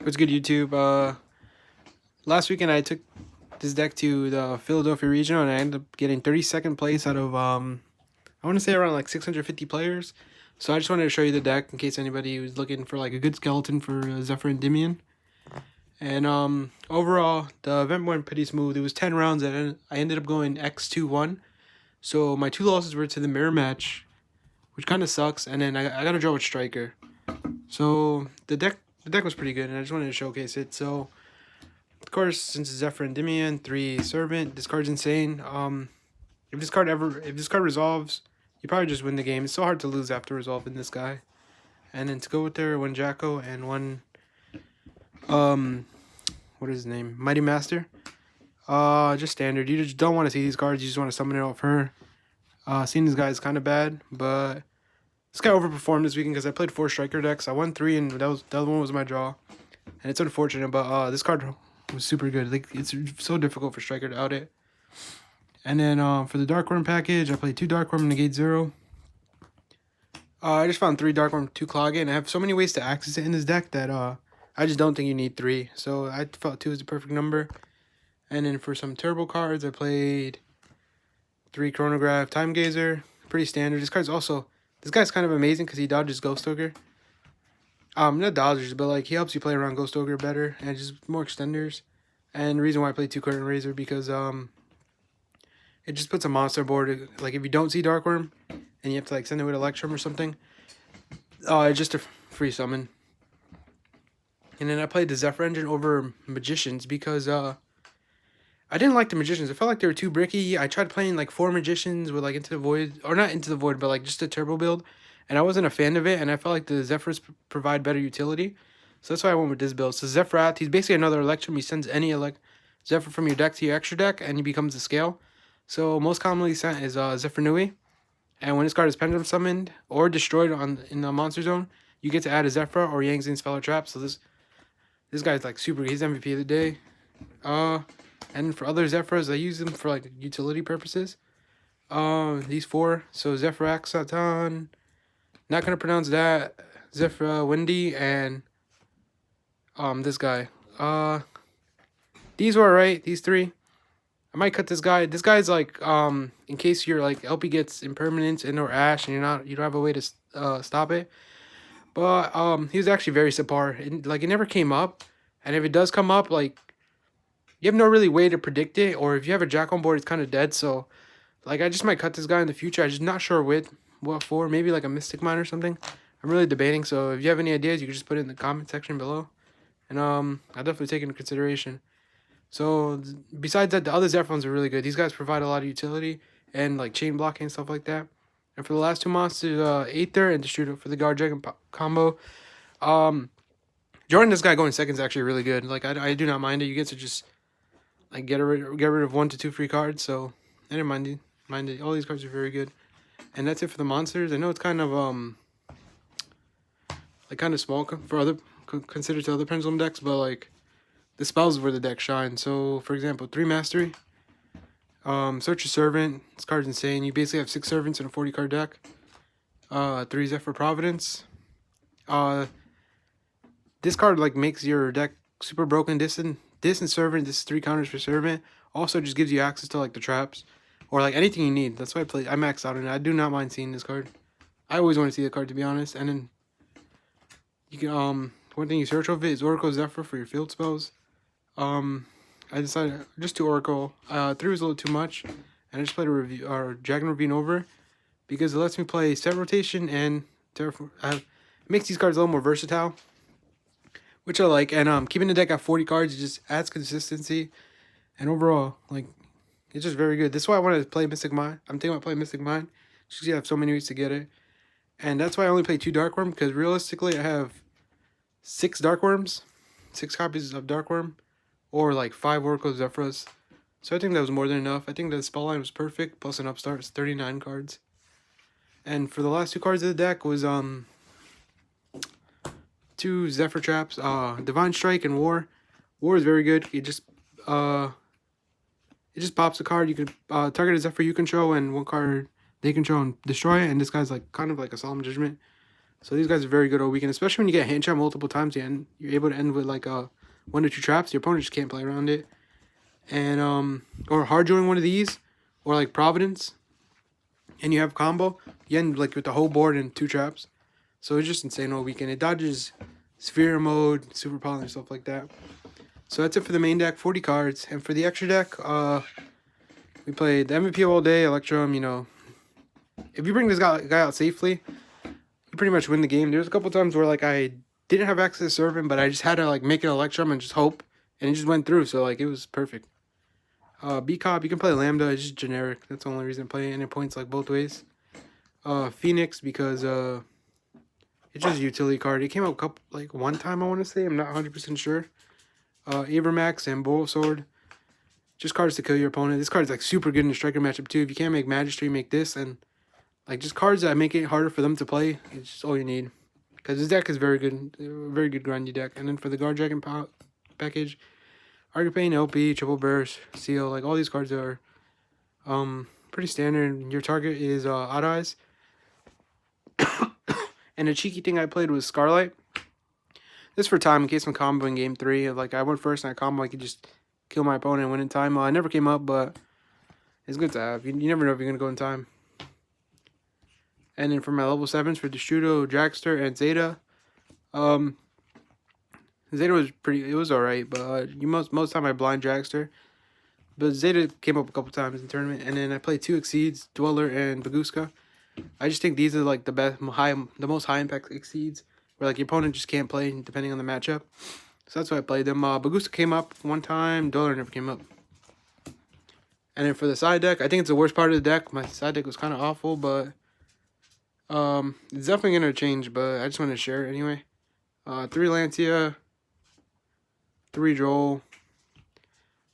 What's good, YouTube? Last weekend I took this deck to the Philadelphia regional and I ended up getting 32nd place out of I want to say around like 650 players. So I just wanted to show you the deck in case anybody was looking for like a good skeleton for Zefra and Endymion. And overall the event went pretty smooth. It was 10 rounds and I ended up going X2-1. So my two losses were to the mirror match, which kind of sucks, and then I got to draw with Striker. So the deck was pretty good and I just wanted to showcase it. So of course, since it's Zefra and Endymion, 3 Servant, this card's insane. If this card resolves, you probably just win the game. It's so hard to lose after resolving this guy. And then to go with there, 1 Draco and 1 what is his name? Mighty Master. Just standard. You just don't want to see these cards, you just want to summon it off her. Seeing this guy is kinda bad, but this guy overperformed this weekend because I played 4 striker decks. I won 3 and the other one was my draw. And it's unfortunate, but this card was super good. Like, it's so difficult for Striker to out it. And then for the Dark Worm package, I played 2 Dark Worm, negate 0. I just found 3 Dark Worm, 2 Clog it, and I have so many ways to access it in this deck that I just don't think you need 3. So I felt 2 is the perfect number. And then for some turbo cards, I played 3 Chronograph, Time Gazer. Pretty standard. This guy's kind of amazing because he dodges Ghost Ogre. Not dodgers, but like he helps you play around Ghost Ogre better and just more extenders. And the reason why I play 2 Curtain Razor because it just puts a monster board. Like if you don't see Dark Worm and you have to like send it with Electrum or something, it's just a free summon. And then I played the Zefra engine over Magicians because I didn't like the Magicians. I felt like they were too bricky. I tried playing like 4 Magicians with like Into the Void, or not Into the Void, but like just a turbo build, and I wasn't a fan of it. And I felt like the Zephyrs provide better utility, so that's why I went with this build. So Zefra, he's basically another Electrum. He sends any Zephyr from your deck to your extra deck, and he becomes a scale. So most commonly sent is Zephyr Nui, and when this card is Pendulum summoned or destroyed in the monster zone, you get to add a Zefra or Yang Zing's Feller Trap. So this guy's like super. He's MVP of the day. And for other Zephyrs, I use them for like utility purposes. These 4. So Zefra Axaton, not gonna pronounce that. Zefra Windy, and this guy. These were alright. These 3. I might cut this guy. This guy's like in case your like LP gets impermanence and or ash and you don't have a way to stop it. But he was actually very subpar. It never came up, and if it does come up, like you have no really way to predict it, or if you have a Jack on board, it's kind of dead. So like I just might cut this guy in the future. I'm just not sure what for. Maybe like a Mystic Mine or something. I'm really debating. So if you have any ideas, you can just put it in the comment section below, and I'll definitely take it into consideration. So besides that, the other Zephyrons are really good. These guys provide a lot of utility and like chain blocking and stuff like that. And for the last 2 monsters, Aether and Distributor for the Guard Dragon combo. Jordan, this guy going second is actually really good. Like I do not mind it. You get to just like get rid of 1 to 2 free cards. So I didn't mind it. All these cards are very good. And that's it for the monsters. I know it's kind of like kind of small for other considered to other Pendulum decks, but like the spells is where the deck shine. So for example, 3 Mastery, Search a Servant. This card's insane. You basically have 6 servants in a 40 card deck. 3 Zephyr Providence. This card like makes your deck super broken. Distant Servant. This is 3 counters for Servant. Also just gives you access to like the traps or like anything you need. That's why I maxed out on it. I do not mind seeing this card. I always want to see the card, to be honest. And then you can one thing you search of it is Oracle Zephyr for your field spells. I decided just to Oracle. 3 was a little too much, and I just played a review or Dragon Ravine over because it lets me play set rotation and it makes these cards a little more versatile, which I like. And keeping the deck at 40 cards, it just adds consistency, and overall, like it's just very good. This is why I wanted to play Mystic Mine. I'm thinking about playing Mystic Mine just because you have so many ways to get it, and that's why I only play 2 Dark Worm because realistically, I have 6 Dark Worms, 6 copies of Dark Worm, or like 5 Oracle Zephyrs. So I think that was more than enough. I think the spell line was perfect, plus an upstart. It's 39 cards. And for the last 2 cards of the deck was 2 Zephyr Traps, Divine Strike and War. War is very good. It just pops a card. You can target a Zephyr you control and 1 card they control and destroy it. And this guy's like kind of like a Solemn Judgment. So these guys are very good all weekend, especially when you get hand trap multiple times. You're able to end with like 1 to 2 traps. Your opponent just can't play around it. And or hard join one of these, or like Providence, and you have combo. You end like with the whole board and 2 traps. So it's just insane all weekend. It dodges Sphere mode, Super Poly, and stuff like that. So that's it for the main deck, 40 cards. And for the extra deck, we played the MVP all day, Electrum. You know, if you bring this guy out safely, you pretty much win the game. There's a couple times where like I didn't have access to serve him, but I just had to like make an Electrum and just hope, and it just went through. So like it was perfect. B-Cop, you can play Lambda, it's just generic. That's the only reason I play it, and it points like both ways. Phoenix, because it's just a utility card. It came out one time, I want to say. I'm not 100% sure. Avermax and Bowl Sword. Just cards to kill your opponent. This card is like super good in the striker matchup too. If you can't make Magistry, make this, and like just cards that make it harder for them to play. It's just all you need. Because this deck is very good grindy deck. And then for the Guard Dragon package, Arcane, LP, Triple Burst, Seal, like all these cards are pretty standard. Your target is Odd Eyes. And a cheeky thing I played was Scarlight. This for time in case I'm comboing game 3. Like I went first and I combo, I could just kill my opponent and win in time. I never came up, but it's good to have. You never know if you're gonna go in time. And then for my level 7s for Deshudo, Dragster, and Zeta. Zeta was it was alright, but most time I blind Dragster. But Zeta came up a couple times in tournament, and then I played 2 Exceeds, Dweller, and Baguska. I just think these are like the most high impact Exceeds, where like your opponent just can't play depending on the matchup. So that's why I played them. Baguska came up one time, Dweller never came up. And then for the side deck, I think it's the worst part of the deck. My side deck was kind of awful, but it's definitely gonna change. But I just wanted to share it anyway. 3 Lancia, 3 Droll,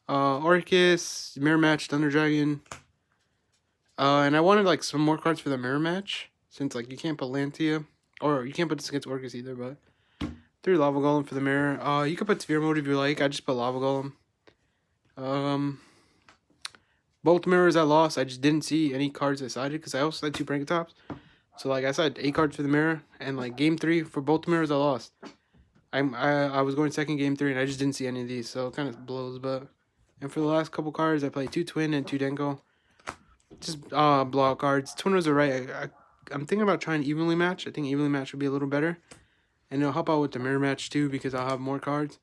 Orcust, Mirror Match, Thunder Dragon. And I wanted like some more cards for the Mirror Match, since like you can't put Lancia, or you can't put this against Orcust either, but 3 Lava Golem for the Mirror. You can put Sphere Mode if you like. I just put Lava Golem. Both mirrors I lost. I just didn't see any cards I sided, because I also had 2 Brankatops. So like I sided 8 cards for the mirror, and like game 3 for both mirrors I lost. I was going second game 3 and I just didn't see any of these, so it kind of blows. But and for the last couple cards, I played 2 Twin and 2 Denko. Just blowout cards. Twin was alright. I'm thinking about trying evenly match. I think evenly match would be a little better, and it'll help out with the mirror match too, because I'll have more cards.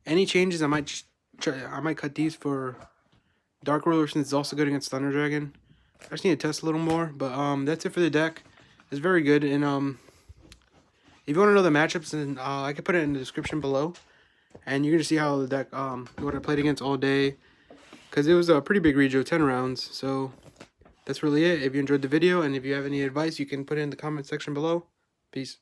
Any changes I might cut these for Dark Ruler, since it's also good against Thunder Dragon. I just need to test a little more, but that's it for the deck. It's very good, and if you want to know the matchups, then I can put it in the description below, and you're gonna see how the deck what I played against all day, because it was a pretty big Yugioh, 10 rounds. So that's really it. If you enjoyed the video, and if you have any advice, you can put it in the comment section below. Peace.